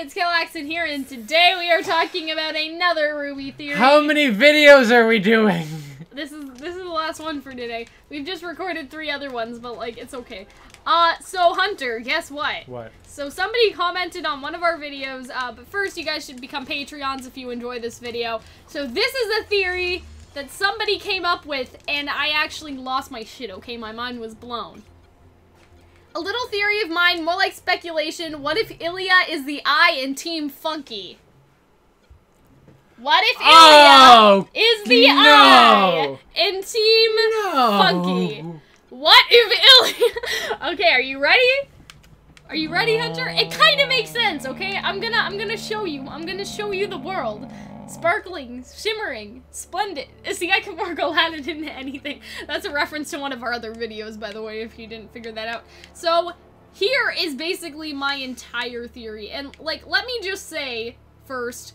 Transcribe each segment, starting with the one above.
it's Calxiyn here, and today we are talking about another RWBY theory. How many videos are we doing? This is the last one for today. We've just recorded 3 other ones, but like it's okay. So Hunter, guess what? What? So somebody commented on one of our videos, but first you guys should become Patreons if you enjoy this video. So this is a theory that somebody came up with, and I actually lost my shit, okay? My mind was blown. A little theory of mine, more like speculation. What if Ilia is the I in Team Funky? What if Ilia is the I in Team Funky? What if Ilia... Okay, are you ready? Are you ready, Hunter? It kind of makes sense, okay? I'm gonna show you. I'm gonna show you the world. Sparkling, shimmering, splendid. See, I can work Aladdin into anything. That's a reference to one of our other videos, by the way, if you didn't figure that out. So, here is basically my entire theory. And, like, let me just say, first,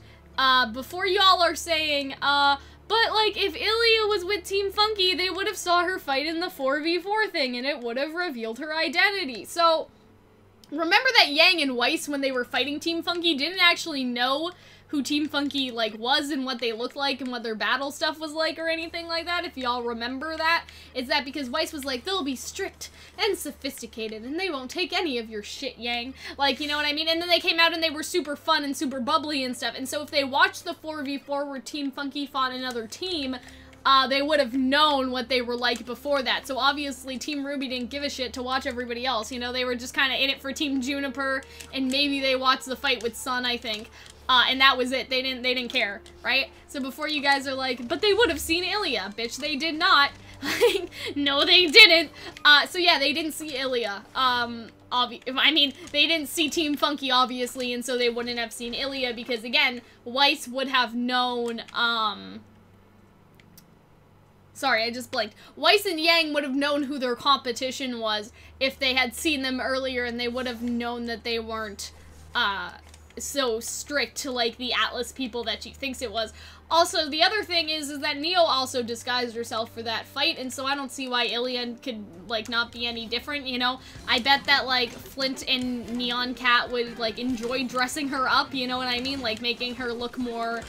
before y'all are saying, but, like, if Ilia was with Team Funky, they would have saw her fight in the 4v4 thing, and it would have revealed her identity. So, remember that Yang and Weiss, when they were fighting Team Funky, didn't actually know who Team Funky, like, was and what they looked like and what their battle stuff was like or anything like that, if y'all remember that. It's that because Weiss was like, they'll be strict and sophisticated and they won't take any of your shit, Yang. Like, you know what I mean? And then they came out and they were super fun and super bubbly and stuff. And so if they watched the 4v4 where Team Funky fought another team, they would have known what they were like before that. So obviously Team RWBY didn't give a shit to watch everybody else. You know, they were just kind of in it for Team Juniper, and maybe they watched the fight with Sun, I think. And that was it. They didn't care, right? So before you guys are like, but they would have seen Ilia. Bitch, they did not. No, they didn't. So yeah, they didn't see Ilia. I mean, they didn't see Team Funky, obviously, and so they wouldn't have seen Ilia because, again, Weiss would have known, sorry, I just blanked. Weiss and Yang would have known who their competition was if they had seen them earlier, and they would have known that they weren't, so strict to, like, the Atlas people that she thinks it was. Also, the other thing is that Neo also disguised herself for that fight, and so I don't see why Ilia could, like, not be any different, you know? I bet that, like, Flint and Neon Cat would, like, enjoy dressing her up, you know what I mean? Like, making her look more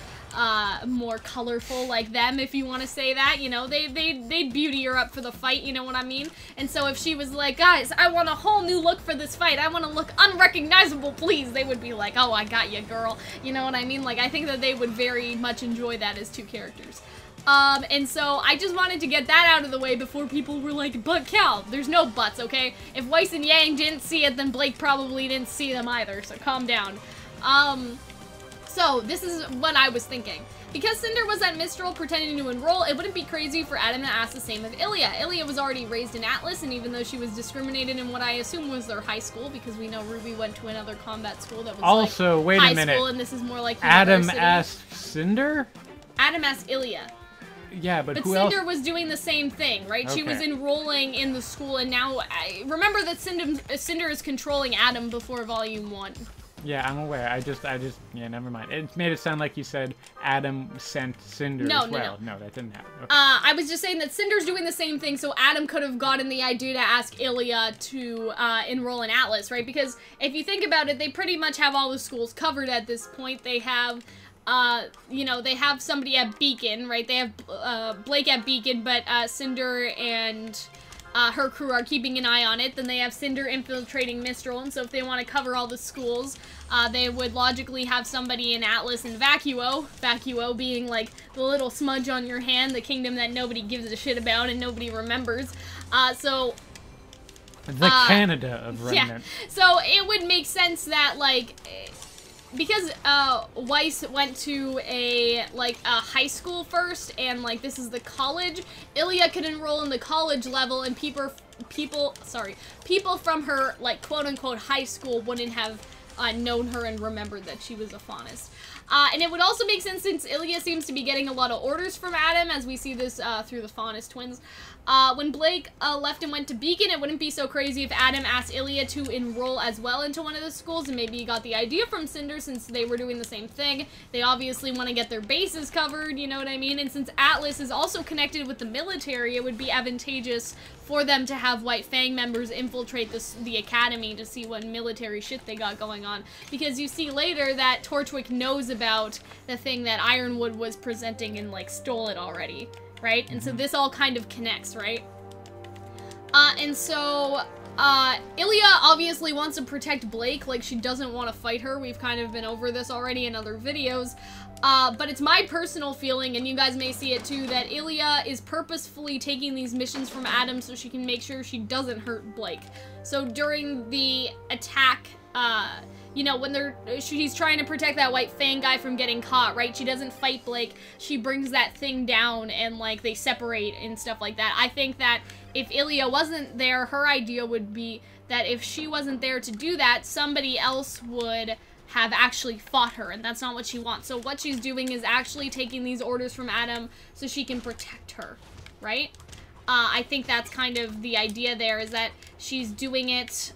colorful like them, if you want to say that, you know, they'd beauty her up for the fight, you know what I mean? And so if she was like, guys, I want a whole new look for this fight, I want to look unrecognizable, please, they would be like, oh, I got you, girl, you know what I mean? Like, I think that they would very much enjoy that as 2 characters. And so I just wanted to get that out of the way before people were like, but Cal, there's no buts, okay? If Weiss and Yang didn't see it, then Blake probably didn't see them either, so calm down. So, this is what I was thinking. Because Cinder was at Mistral pretending to enroll, it wouldn't be crazy for Adam to ask the same of Ilia. Ilia was already raised in Atlas, and even though she was discriminated in what I assume was their high school, because we know RWBY went to another combat school that was also, like wait high a minute. school, and this is more like Adam university. asked Cinder? Adam asked Ilia. Yeah, but who Cinder else? was doing the same thing, right? Okay. She was enrolling in the school, and now, remember that Cinder is controlling Adam before Volume 1. Yeah, I'm aware. Yeah, never mind. It made it sound like you said Adam sent Cinder as well. No, that didn't happen. Okay. I was just saying that Cinder's doing the same thing, so Adam could have gotten the idea to ask Ilia to enroll in Atlas, right? Because if you think about it, they pretty much have all the schools covered at this point. They have, you know, they have somebody at Beacon, right? They have Blake at Beacon, but Cinder and her crew are keeping an eye on it. Then they have Cinder infiltrating Mistral, and so if they want to cover all the schools, they would logically have somebody in Atlas and Vacuo. Vacuo being, like, the little smudge on your hand, the kingdom that nobody gives a shit about and nobody remembers. The Canada of Remnant. Yeah, so it would make sense that, like, because Weiss went to a high school first, and like this is the college, Ilia could enroll in the college level, and people from her, like, quote-unquote high school wouldn't have known her and remembered that she was a Faunus. And it would also make sense since Ilia seems to be getting a lot of orders from Adam, as we see this through the Faunus twins. When Blake left and went to Beacon, it wouldn't be so crazy if Adam asked Ilia to enroll as well into one of the schools, and maybe he got the idea from Cinder since they were doing the same thing. They obviously want to get their bases covered, you know what I mean? And since Atlas is also connected with the military, it would be advantageous for them to have White Fang members infiltrate the academy to see what military shit they got going on. Because you see later that Torchwick knows about the thing that Ironwood was presenting and, like, stole it already, right? And so this all kind of connects, right? Ilia obviously wants to protect Blake, like, she doesn't want to fight her. We've kind of been over this already in other videos. But it's my personal feeling, and you guys may see it too, that Ilia is purposefully taking these missions from Adam so she can make sure she doesn't hurt Blake. So during the attack, you know, when she's trying to protect that White Fang guy from getting caught, right? She doesn't fight Blake, she brings that thing down and, like, they separate and stuff like that. I think that if Ilia wasn't there, her idea would be that if she wasn't there to do that, somebody else would have actually fought her, and that's not what she wants. So what she's doing is actually taking these orders from Adam so she can protect her, right? I think that's kind of the idea there, is that she's doing it,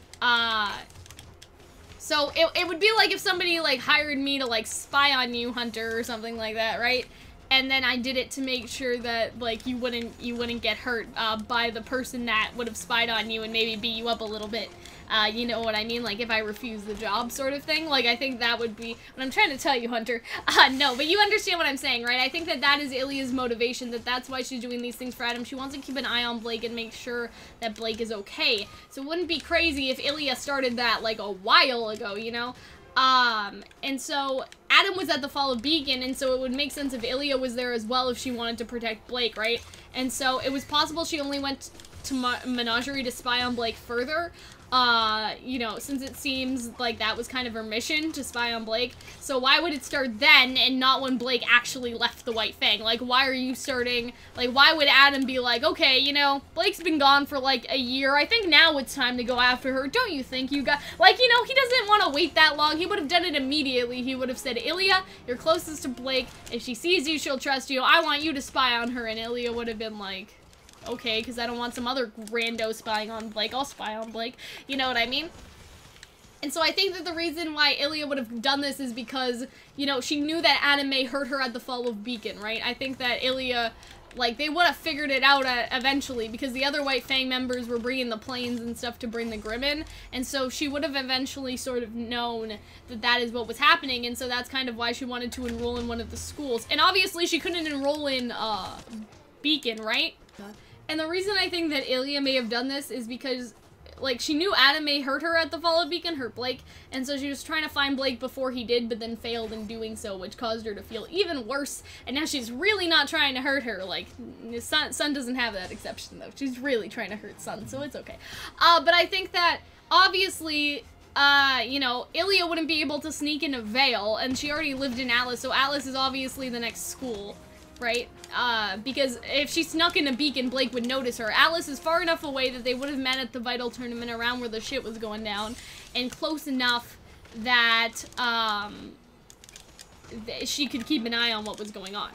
so it would be like if somebody, like, hired me to, like, spy on you, Hunter, or something like that, right? And then I did it to make sure that, like, you wouldn't get hurt, by the person that would have spied on you and maybe beat you up a little bit. You know what I mean? Like, if I refuse the job sort of thing. Like, I think that would be what I'm trying to tell you, Hunter. No, but you understand what I'm saying, right? I think that that is Ilia's motivation, that's why she's doing these things for Adam. She wants to keep an eye on Blake and make sure that Blake is okay. So it wouldn't be crazy if Ilia started that, like, a while ago, you know? And so Adam was at the Fall of Beacon, and so it would make sense if Ilia was there as well if she wanted to protect Blake, right? And so it was possible she only went to Menagerie to spy on Blake further, you know, since it seems like that was kind of her mission, to spy on Blake. So why would it start then and not when Blake actually left the White Fang? Like, why are you starting, like, why would Adam be like, okay, you know, Blake's been gone for, like, a year, I think now it's time to go after her, don't you think you got, like, you know, he doesn't want to wait that long, he would have done it immediately. He would have said, Ilia, you're closest to Blake, if she sees you, she'll trust you, I want you to spy on her, and Ilia would have been like, okay, because I don't want some other rando spying on Blake, I'll spy on Blake, you know what I mean? And so I think that the reason why Ilia would have done this is because, you know, she knew that Adam may hurt her at the Fall of Beacon, right? I think that Ilia, like, they would have figured it out eventually, because the other White Fang members were bringing the planes and stuff to bring the Grimm in, and so she would have eventually sort of known that that is what was happening, and so that's kind of why she wanted to enroll in one of the schools. And obviously she couldn't enroll in, Beacon, right? And the reason I think that Ilia may have done this is because, like, she knew Adam may hurt her at the Fall of Beacon, hurt Blake, and so she was trying to find Blake before he did, but then failed in doing so, which caused her to feel even worse, and now she's really not trying to hurt her. Like, Sun doesn't have that exception, though. She's really trying to hurt Sun, so it's okay. But I think that, obviously, you know, Ilia wouldn't be able to sneak into Vale, and she already lived in Atlas, so Atlas is obviously the next school, right? Because if she snuck into Beacon, Blake would notice her. Atlas is far enough away that they would have met at the Vital tournament around where the shit was going down, and close enough that, she could keep an eye on what was going on.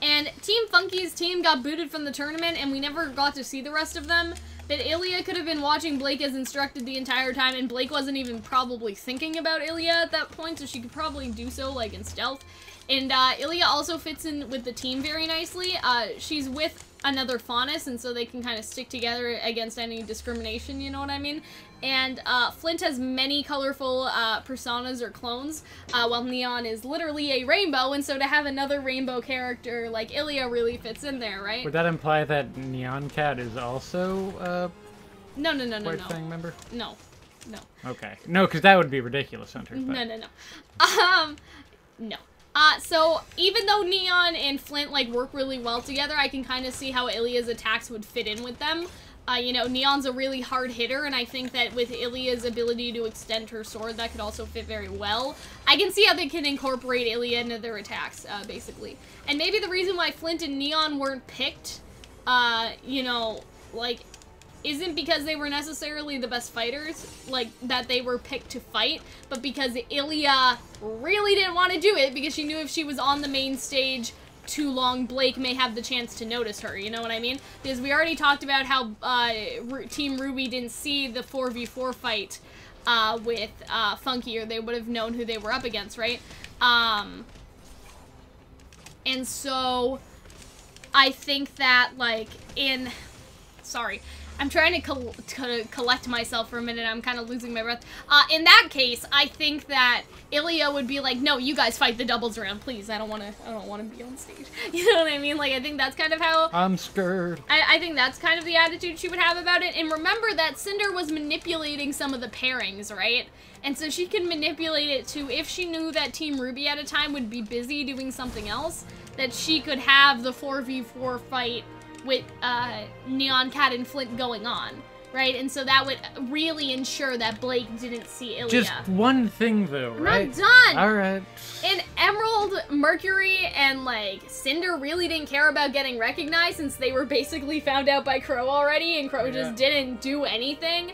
And Team Funky's team got booted from the tournament, and we never got to see the rest of them. But Ilia could have been watching Blake as instructed the entire time, and Blake wasn't even probably thinking about Ilia at that point, so she could probably do so, like, in stealth. And, Ilia also fits in with the team very nicely. She's with another Faunus, and so they can kind of stick together against any discrimination, you know what I mean? And, Flint has many colorful, personas or clones, while Neon is literally a rainbow, and so to have another rainbow character like Ilia really fits in there, right? Would that imply that Neon Cat is also, No. White Fang member? No. Okay. No, because that would be ridiculous, Hunter. But... No. No. So, even though Neon and Flint, like, work really well together, I can kind of see how Ilia's attacks would fit in with them. You know, Neon's a really hard hitter, and I think that with Ilia's ability to extend her sword, that could also fit very well. I can see how they can incorporate Ilia into their attacks, basically. And maybe the reason why Flint and Neon weren't picked, you know, like, isn't because they were necessarily the best fighters, like, that they were picked to fight, but because Ilia really didn't want to do it, because she knew if she was on the main stage too long, Blake may have the chance to notice her, you know what I mean? Because we already talked about how, Team RWBY didn't see the 4v4 fight, with, Funky, or they would have known who they were up against, right? And so, I think that, like, Sorry. I'm trying to collect myself for a minute. I'm kind of losing my breath. In that case, I think that Ilia would be like, no, you guys fight the doubles round, please. I don't want to be on stage. You know what I mean? Like, I think that's kind of how... I'm scared. I think that's kind of the attitude she would have about it. And remember that Cinder was manipulating some of the pairings, right? And so she can manipulate it to, if she knew that Team RWBY at a time would be busy doing something else, that she could have the 4v4 fight with Neon Cat and Flint going on, right? And so that would really ensure that Blake didn't see Ilia. Just one thing, though, right? I'm not done! Alright. And Emerald, Mercury, and, like, Cinder really didn't care about getting recognized since they were basically found out by Crow already, and Crow just didn't do anything.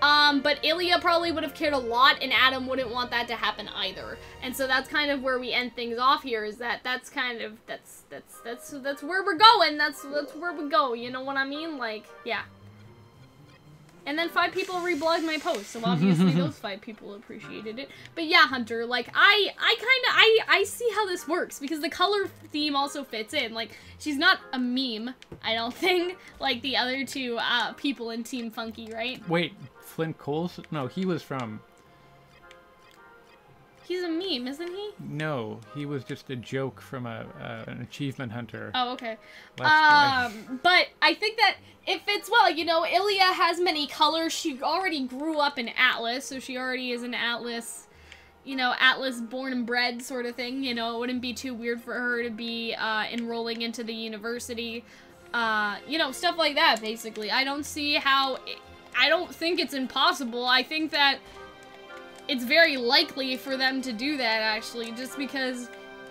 But Ilia probably would have cared a lot, and Adam wouldn't want that to happen either. And so that's kind of where we end things off here, is that that's kind of, that's where we're going, that's where we go, you know what I mean? Like, yeah. And then 5 people reblogged my post, so obviously those 5 people appreciated it. But yeah, Hunter, like, I see how this works, because the color theme also fits in. Like, she's not a meme, I don't think, like the other 2 people in Team Funky, right? Wait, Flint Coles? No, he was from... He's a meme, isn't he? No, he was just a joke from an achievement hunter. Oh, okay. But I think that it fits well. You know, Ilia has many colors. She already grew up in Atlas, so she already is an Atlas, you know, Atlas born and bred sort of thing. You know, it wouldn't be too weird for her to be enrolling into the university. You know, stuff like that, basically. I don't see how... I don't think it's impossible. I think that it's very likely for them to do that, actually, just because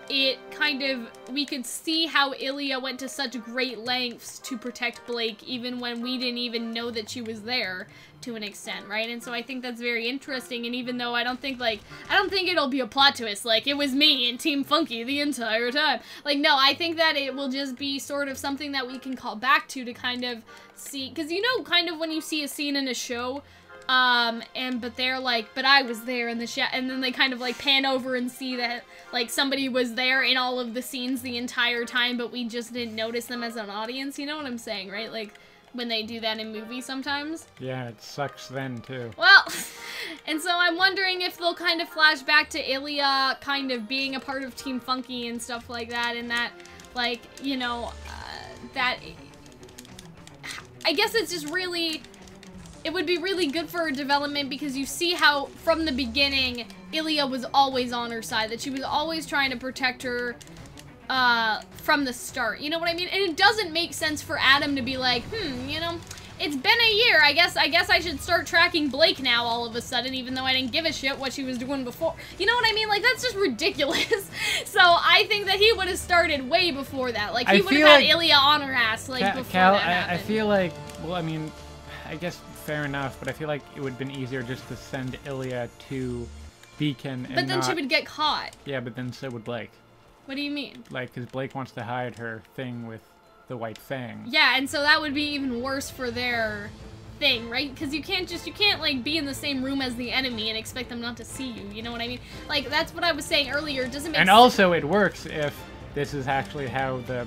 it kind of, we could see how Ilia went to such great lengths to protect Blake, even when we didn't even know that she was there, to an extent, right? And so I think that's very interesting, and even though I don't think it'll be a plot twist, like, it was me and Team Funky the entire time. Like, no, I think that it will just be sort of something that we can call back to kind of see, because you know, kind of when you see a scene in a show, but they're like, but I was there in the shot, and then they kind of like pan over and see that like somebody was there in all of the scenes the entire time, but we just didn't notice them as an audience. You know what I'm saying, right? Like when they do that in movies sometimes. Yeah, it sucks then too. Well, and so I'm wondering if they'll kind of flash back to Ilia kind of being a part of Team Funky and stuff like that, and that, like, you know, that, I guess it's just really, it would be really good for her development, because you see how, from the beginning, Ilia was always on her side, that she was always trying to protect her, from the start, you know what I mean? And it doesn't make sense for Adam to be like, you know, it's been a year, I guess I should start tracking Blake now all of a sudden, even though I didn't give a shit what she was doing before. You know what I mean? Like, that's just ridiculous. So I think that he would have started way before that. Like, he would have had Ilia on her ass, like, before that happened. I feel like, well, I mean, I guess fair enough, but I feel like it would have been easier just to send Ilia to Beacon and But then she would get caught. Yeah, but then so would Blake. What do you mean? Like, because Blake wants to hide her thing with the White Fang. Yeah, and so that would be even worse for their thing, right? Because you can't, like, be in the same room as the enemy and expect them not to see you, you know what I mean? Like, that's what I was saying earlier, it doesn't make sense. And also, it works if this is actually how the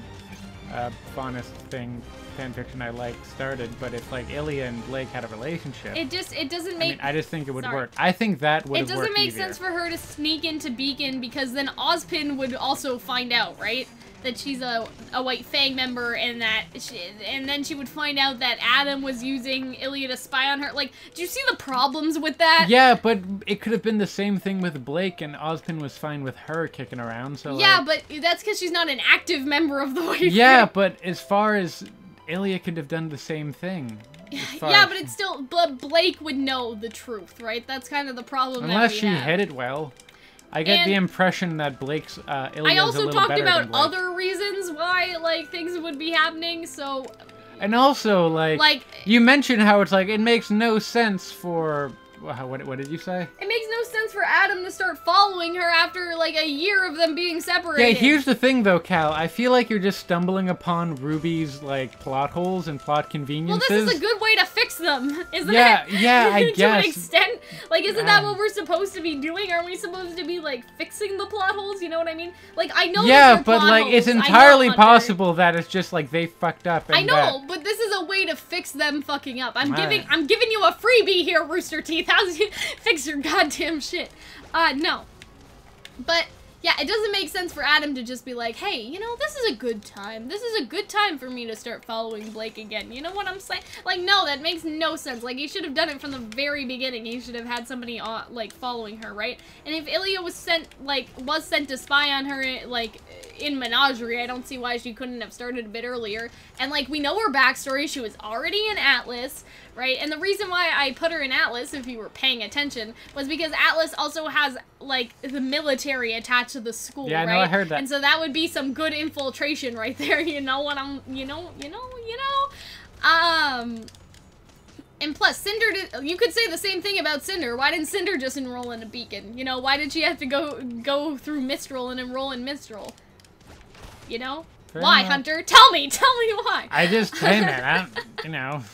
Faunus thing, fanfiction I like, started, but if, like, Ilia and Blake had a relationship... It doesn't make... I mean, I just think it would work. I think that would have worked easier. It doesn't make sense for her to sneak into Beacon, because then Ozpin would also find out, right? That she's a White Fang member, and that and then she would find out that Adam was using Ilia to spy on her. Like, do you see the problems with that? Yeah, but it could have been the same thing with Blake, and Ozpin was fine with her kicking around. So yeah, like, but that's because she's not an active member of the White Fang. Yeah, but as far as Ilia could have done the same thing. Yeah, but it's still, Blake would know the truth, right? That's kind of the problem. Unless she hid it well. I get the impression that Blake's Ilia's a little better than Blake. I also talked about other reasons why, like, things would be happening, so... And also, like you mentioned how it's like, it makes no sense for... What did you say? It makes no sense for Adam to start following her after, like, a year of them being separated. Yeah, here's the thing, though, Cal. I feel like you're just stumbling upon RWBY's, like, plot holes and plot conveniences. Well, this is a good way to fix them, isn't it? Yeah, I guess. To an extent. Like, isn't that what we're supposed to be doing? Aren't we supposed to be, like, fixing the plot holes? You know what I mean? Like, I know yeah, but, like, it's entirely possible that it's just, like, they fucked up. And I know, but this is a way to fix them fucking up. I'm giving you a freebie here, Rooster Teeth. How's you fix your goddamn shit? No. But... yeah, it doesn't make sense for Adam to just be like, hey, you know, this is a good time. This is a good time for me to start following Blake again. You know what I'm saying? Like, no, that makes no sense. Like, he should have done it from the very beginning. He should have had somebody, like, following her, right? And if Ilia was sent to spy on her, like, in Menagerie, I don't see why she couldn't have started a bit earlier. And, like, we know her backstory. She was already in Atlas, right? And the reason why I put her in Atlas, if you were paying attention, was because Atlas also has, like, the military attached to the school, right? Yeah, I heard that. And so that would be some good infiltration right there, you know what I'm, you know. And plus, Cinder you could say the same thing about Cinder. Why didn't Cinder just enroll in a beacon? You know, why did she have to go through Mistral and enroll in Mistral? You know? Fair why, enough. Hunter? Tell me why. I just, hey man, you know.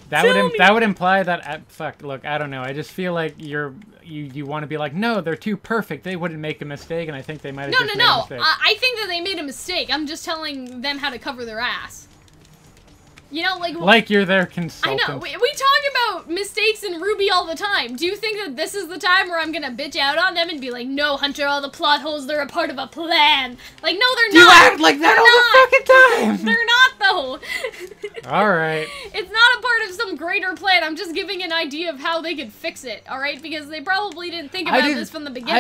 That would imply that fuck. Look, I don't know. I just feel like you want to be like, no, they're too perfect. They wouldn't make a mistake, and I think they might have just made a mistake. I think that they made a mistake. I'm just telling them how to cover their ass. You know, like you're their consultant. I know. We talk about mistakes in RWBY all the time. Do you think that this is the time where I'm gonna bitch out on them and be like, no, Hunter, all the plot holes, they're a part of a plan? Like, no, they're not. You act like that all the fucking time. They're not, though. All right. It's not a part of some greater plan. I'm just giving an idea of how they could fix it, all right? Because they probably didn't think about this from the beginning,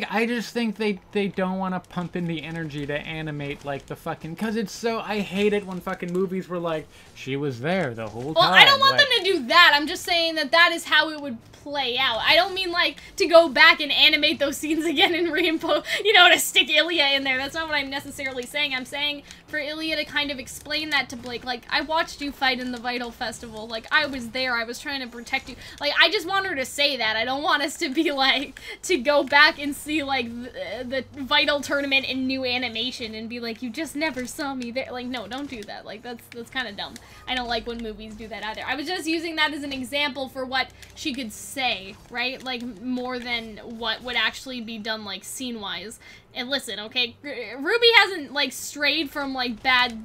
I just think they don't want to pump in the energy to animate, like, the fucking... Because it's so... I hate it when fucking movies were like... She was there the whole time. Well, I don't want them to do that. I'm just saying that is how it would play out. I don't mean, like, to go back and animate those scenes again and to stick Ilia in there. That's not what I'm necessarily saying. I'm saying for Ilia to kind of explain that to Blake. Like, I watched you fight in the Vital Festival. Like, I was there. I was trying to protect you. Like, I just want her to say that. I don't want us to be, like, to go back and see, like, the Vital tournament in new animation and be like, you just never saw me there. Like, no, don't do that. Like, that's kind of dumb. I don't like when movies do that either. I was just using that as an example for what she could say, right? Like, more than what would actually be done, like, scene-wise. And listen, okay, RWBY hasn't, like, strayed from, like, bad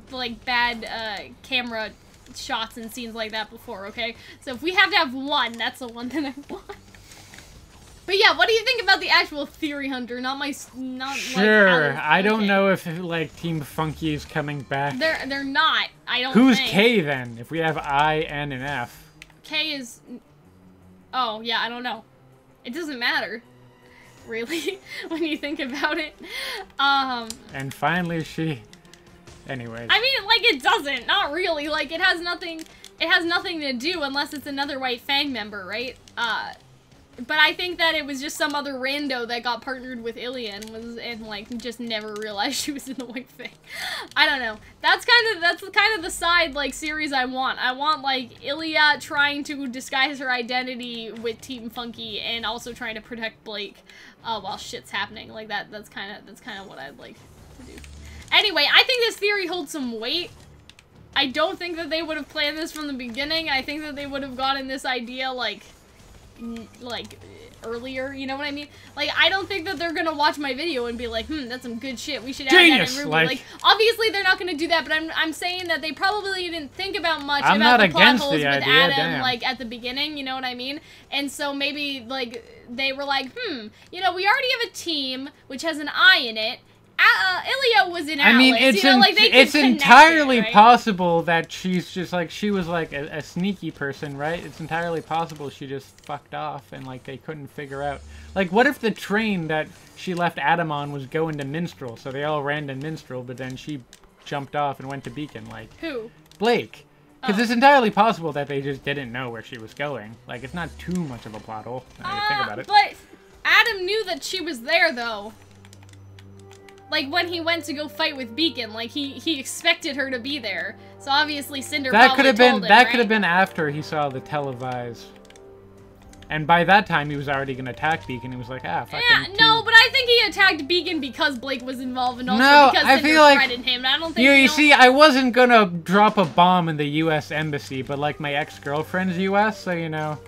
camera shots and scenes like that before, okay? So if we have to have one, that's the one that I want. But yeah, what do you think about the actual theory, Hunter? Sure, like, I don't know if, like, Team Funky is coming back. They're not, I don't Who's think. K, then? If we have I, N, and F. K is... Oh, yeah, I don't know. It doesn't matter, really, when you think about it. And finally she... Anyways. I mean, like, it doesn't. Not really. Like, it has nothing to do unless it's another White Fang member, right? But I think that it was just some other rando that got partnered with Ilia and like just never realized she was in the White Fang. I don't know. That's kind of the side like series I want. I want like Ilia trying to disguise her identity with Team Funky and also trying to protect Blake while shit's happening. Like that's kind of what I'd like to do. Anyway, I think this theory holds some weight. I don't think that they would have planned this from the beginning. I think that they would have gotten this idea like earlier, you know what I mean? Like, I don't think that they're gonna watch my video and be like, that's some good shit, we should add that in RWBY. Like, obviously they're not gonna do that, but I'm saying that they probably didn't think about much about the plot holes with Adam, like, at the beginning, you know what I mean? And so maybe, like, they were like, you know, we already have a team, which has an I in it, Ilia was in Atlas. I mean, it's entirely possible that she's just like, she was like a sneaky person, right? It's entirely possible she just fucked off and like they couldn't figure out. Like, what if the train that she left Adam on was going to Minstrel, so they all ran to Minstrel, but then she jumped off and went to Beacon, like... Who? Blake. Because it's entirely possible that they just didn't know where she was going. Like, it's not too much of a plot hole, now you think about it. But Adam knew that she was there, though. Like, when he went to go fight with Beacon, like, he expected her to be there. So, obviously, Cinder probably told him, That could have been after he saw the televised And by that time, he was already going to attack Beacon. He was like, ah, fucking no, but I think he attacked Beacon because Blake was involved and also because Cinder threatened him. I don't think you see, I wasn't going to drop a bomb in the U.S. Embassy, but, like, my ex-girlfriend's U.S., so, you know.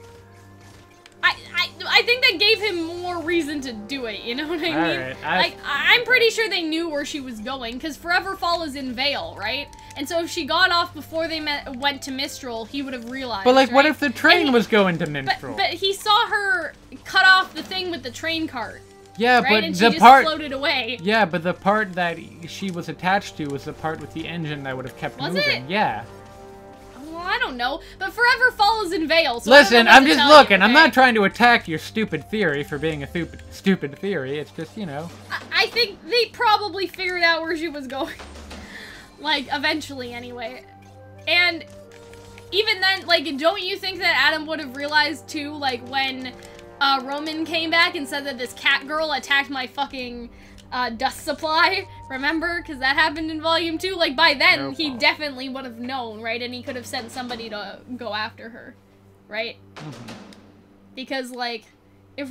I think that gave him more reason to do it, you know what I mean? Right. Like, I'm pretty sure they knew where she was going, because Forever Fall is in Vale, right? And so if she got off before they went to Mistral, he would have realized, But, like, right? what if the train was going to Mistral? But he saw her cut off the thing with the train cart. Yeah, right? but And the she part... just floated away. Yeah, but the part that she was attached to was the part with the engine that would have kept moving. It? Yeah. Well, I don't know, but Forever Fall is in Vale, so listen, I'm just looking. Okay? I'm not trying to attack your stupid theory for being a stupid theory. It's just, you know. I think they probably figured out where she was going. Like, eventually, anyway. And even then, like, don't you think that Adam would have realized, too, like, when Roman came back and said that this cat girl attacked my fucking dust supply, remember? Because that happened in Volume 2. Like, by then, he definitely would have known, right? And he could have sent somebody to go after her, right? Mm-hmm. Because, like, if,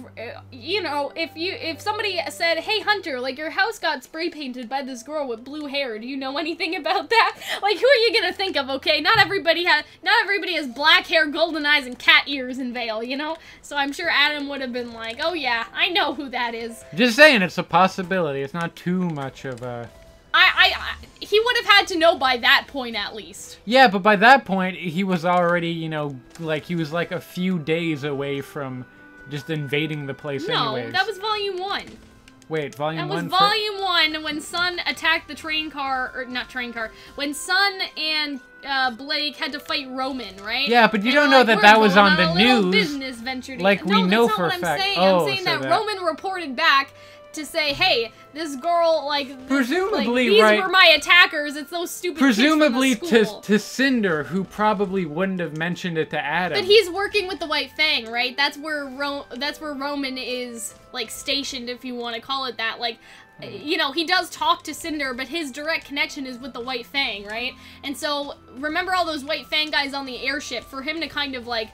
you know, if somebody said, hey, Hunter, like, your house got spray painted by this girl with blue hair, do you know anything about that? Like, who are you gonna think of, okay? Not everybody has black hair, golden eyes, and cat ears in Vale, you know? So I'm sure Adam would have been like, oh yeah, I know who that is. Just saying, it's a possibility. It's not too much of a... He would have had to know by that point, at least. Yeah, but by that point, he was already, you know, like, he was like a few days away from just invading the place anyways. No, that was Volume 1. Wait, Volume 1? That was Volume 1 when Sun attacked the train car, or not train car, when Sun and Blake had to fight Roman, right? Yeah, but you don't know that that was on the news. Business venture like, we know for a fact. I'm saying that Roman reported back to say, hey, this girl, like, presumably, these were my attackers. It's those stupid presumably kids from the school. to Cinder, who probably wouldn't have mentioned it to Adam. But he's working with the White Fang, right? That's where Roman is, like, stationed, if you want to call it that. Like, you know, he does talk to Cinder, but his direct connection is with the White Fang, right? And so, remember all those White Fang guys on the airship? For him to kind of, like,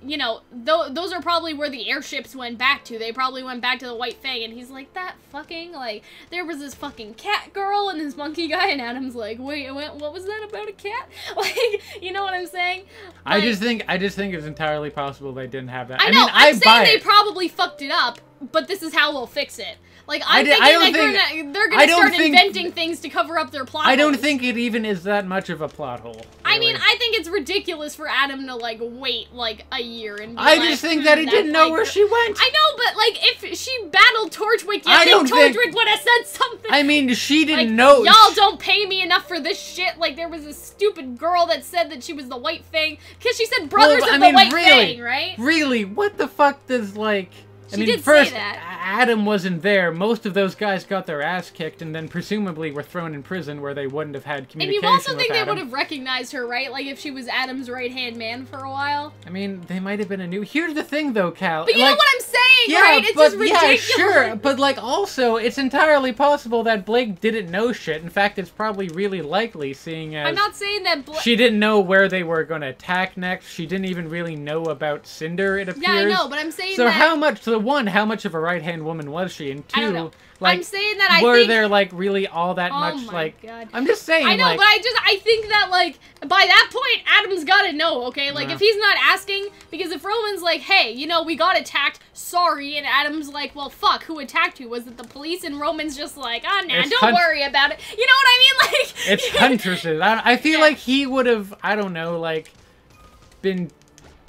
you know, those are probably where the airships went back to. They probably went back to the White Fang, and he's like, that fucking, like, there was this fucking cat girl and this monkey guy, and Adam's like, wait, what was that about a cat? Like, you know what I'm saying? Like, I just think it's entirely possible they didn't have that. I know, I'm saying they probably fucked it up, but this is how we'll fix it. Like, I'm thinking that they're gonna start inventing things to cover up their plot holes. I don't think it even is that much of a plot hole. Really. I mean, I think it's ridiculous for Adam to, like, wait, like, a year and be just think that he didn't know where she went. I know, but, like, if she battled Torchwick, Torchwick would have said something. I mean, she didn't know. Y'all don't pay me enough for this shit. Like, there was a stupid girl that said that she was the White Fang, because she said brothers of the White Fang, right? Really? What the fuck does, like... I mean, first, Adam wasn't there. Most of those guys got their ass kicked and then presumably were thrown in prison where they wouldn't have had communication with Adam. And you also think they would have recognized her, right? Like, if she was Adam's right-hand man for a while? I mean, they might have been a new... Here's the thing, though, Cal. But you know what I'm saying, right? It's just ridiculous. Yeah, sure. But, like, also, it's entirely possible that Blake didn't know shit. In fact, it's probably really likely, seeing as... I'm not saying that she didn't know where they were going to attack next. She didn't even really know about Cinder, it appears. Yeah, I know, but I'm saying so how much of a right-hand woman was she? And two, like, I'm saying that were there, like, really all that much, like... God. I'm just saying, I know, like, but I think that, like, by that point, Adam's gotta know, okay? Like, if he's not asking, because if Roman's like, hey, you know, we got attacked, sorry, and Adam's like, well, fuck, who attacked you? Was it the police? And Roman's just like, oh, nah, don't worry about it. You know what I mean? Like... It's Huntress's. I feel like he would have, I don't know, like, been...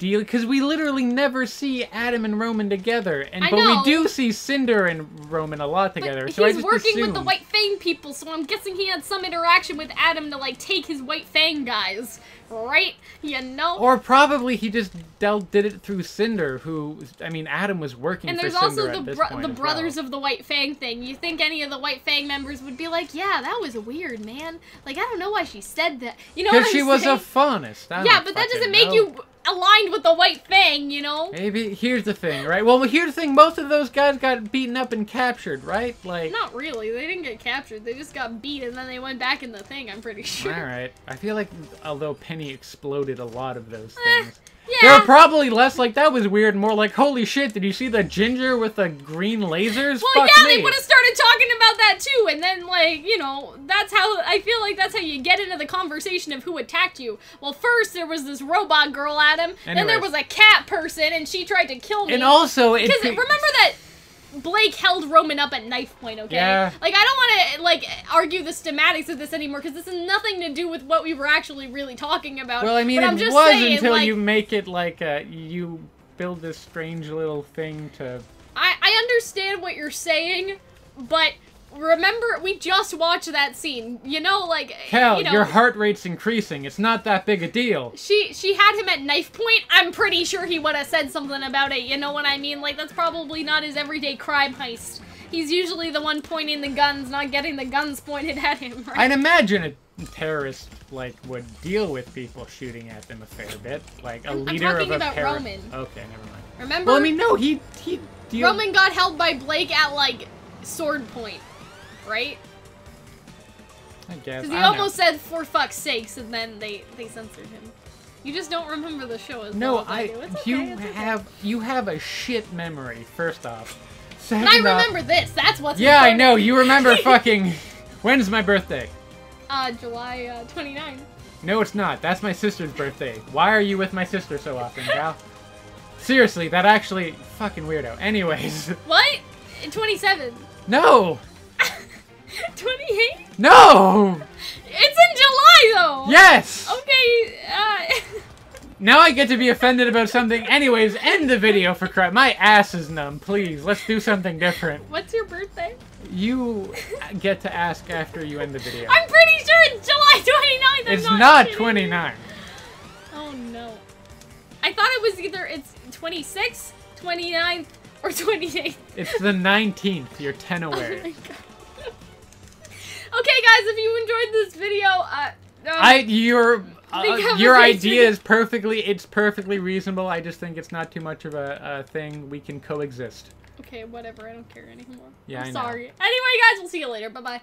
Because we literally never see Adam and Roman together, but we do see Cinder and Roman a lot together. But so he's working with the White Fang people, so I'm guessing he had some interaction with Adam to, like, take his White Fang guys, right? You know? Or probably he just did it through Cinder, who, I mean, Adam was working for Cinder at this point. And there's also the brothers of the White Fang thing. You think any of the White Fang members would be like, yeah, that was weird, man. Like, I don't know why she said that. You know what I'm saying? Because she was a faunist. Yeah, but that doesn't make you aligned with the White Fang, you know? Maybe. Here's the thing, right? Well, here's the thing. Most of those guys got beaten up and captured, right? Like... Not really. They didn't get captured. They just got beat and then they went back in the thing, I'm pretty sure. Alright. I feel like, although Penny exploded a lot of those things. Yeah. They were probably less like, that was weird, more like, holy shit, did you see the ginger with the green lasers? Well, Fuck yeah, me. they would have started talking about that too, and then, like, you know, that's how, I feel like that's how you get into the conversation of who attacked you. Well, first there was this robot girl at him, then there was a cat person, and she tried to kill me. And also, because remember that Blake held Roman up at knife point, okay? Yeah. Like, I don't want to, like, argue the schematics of this anymore, because this has nothing to do with what we were actually really talking about. Well, I mean, but it was saying, until like, you make it, like, you build this strange little thing to... I understand what you're saying, but remember, we just watched that scene. You know, like... Cal, you know, your heart rate's increasing. It's not that big a deal. She had him at knife point. I'm pretty sure he would have said something about it. You know what I mean? Like, that's probably not his everyday crime heist. He's usually the one pointing the guns, not getting the guns pointed at him, right? I'd imagine a terrorist, like, would deal with people shooting at them a fair bit. Like, a leader of a about Roman. Okay, never mind. Remember? Well, I mean, no, he Roman got held by Blake at, like, sword point. Right? I guess. Because he almost said, for fuck's sakes, and then they censored him. You just don't remember the show as well as I do. It's okay, you have a shit memory, first off. Second and I remember this, that's what's Yeah, I know, you remember fucking... When's my birthday? July 29th. No, it's not. That's my sister's birthday. Why are you with my sister so often, Cal? Seriously, that actually... Fucking weirdo. Anyways. What? 27. No! 28? No! It's in July, though! Yes! Okay, Now I get to be offended about something. Anyways, end the video for crap. My ass is numb, please. Let's do something different. What's your birthday? You get to ask after you end the video. I'm pretty sure it's July 29th! It's not 29. Oh, no. I thought it was either it's 26th, 29th, or 28th. It's the 19th. You're 10 away. Oh my god. Okay, guys, if you enjoyed this video, your idea is perfectly reasonable. I just think it's not too much of a thing. We can coexist. Okay, whatever. I don't care anymore. Yeah, I'm sorry. Anyway, guys, we'll see you later. Bye-bye.